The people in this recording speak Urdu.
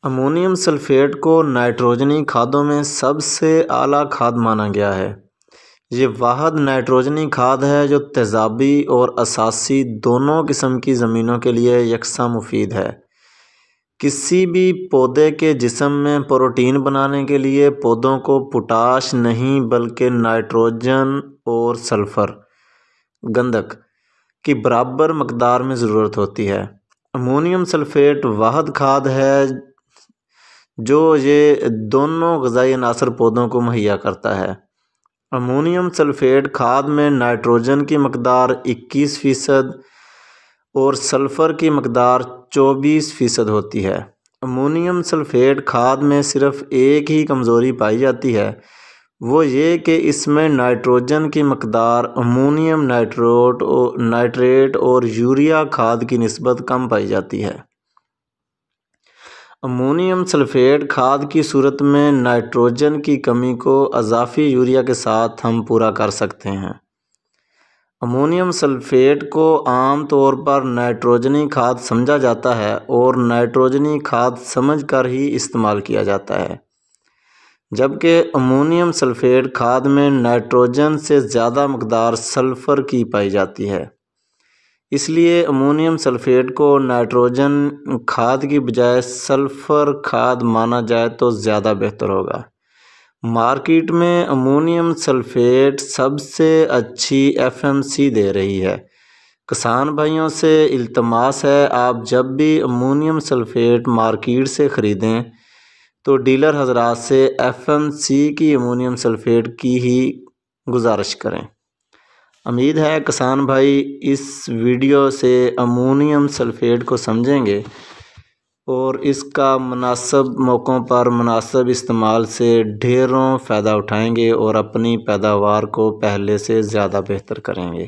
امونیم سلفیٹ کو نائٹروجنی کھادوں میں سب سے اعلیٰ کھاد مانا گیا ہے۔ یہ واحد نائٹروجنی کھاد ہے جو تیزابی اور اساسی دونوں قسم کی زمینوں کے لیے یکساں مفید ہے۔ کسی بھی پودے کے جسم میں پروٹین بنانے کے لیے پودوں کو پوٹاش نہیں بلکہ نائٹروجن اور سلفر گندھک کی برابر مقدار میں ضرورت ہوتی ہے۔ امونیم سلفیٹ واحد کھاد ہے جو یہ دونوں غذائی عناصر پودوں کو مہیا کرتا ہے۔ امونیم سلفیٹ کھاد میں نائٹروجن کی مقدار 21% اور سلفر کی مقدار 24% ہوتی ہے۔ امونیم سلفیٹ کھاد میں صرف ایک ہی کمزوری پائی جاتی ہے، وہ یہ کہ اس میں نائٹروجن کی مقدار امونیم نائٹریٹ اور یوریا کھاد کی نسبت کم پائی جاتی ہے۔ امونیم سلفیٹ کھاد کی صورت میں نائٹروجن کی کمی کو اضافی یوریا کے ساتھ ہم پورا کر سکتے ہیں۔ امونیم سلفیٹ کو عام طور پر نائٹروجنی کھاد سمجھا جاتا ہے اور نائٹروجنی کھاد سمجھ کر ہی استعمال کیا جاتا ہے، جبکہ امونیم سلفیٹ کھاد میں نائٹروجن سے زیادہ مقدار سلفر کی پائی جاتی ہے۔ اس لیے امونیم سلفیٹ کو نائٹروجن کھاد کی بجائے سلفر کھاد مانا جائے تو زیادہ بہتر ہوگا۔ مارکیٹ میں امونیم سلفیٹ سب سے اچھی FMC دے رہی ہے۔ کسان بھائیوں سے التماس ہے، آپ جب بھی امونیم سلفیٹ مارکیٹ سے خریدیں تو ڈیلر حضرات سے FMC کی امونیم سلفیٹ کی ہی گزارش کریں۔ امید ہے کسان بھائی اس ویڈیو سے امونیم سلفیٹ کو سمجھیں گے اور اس کا مناسب موقعوں پر مناسب استعمال سے ڈھیروں فائدہ اٹھائیں گے اور اپنی پیداوار کو پہلے سے زیادہ بہتر کریں گے۔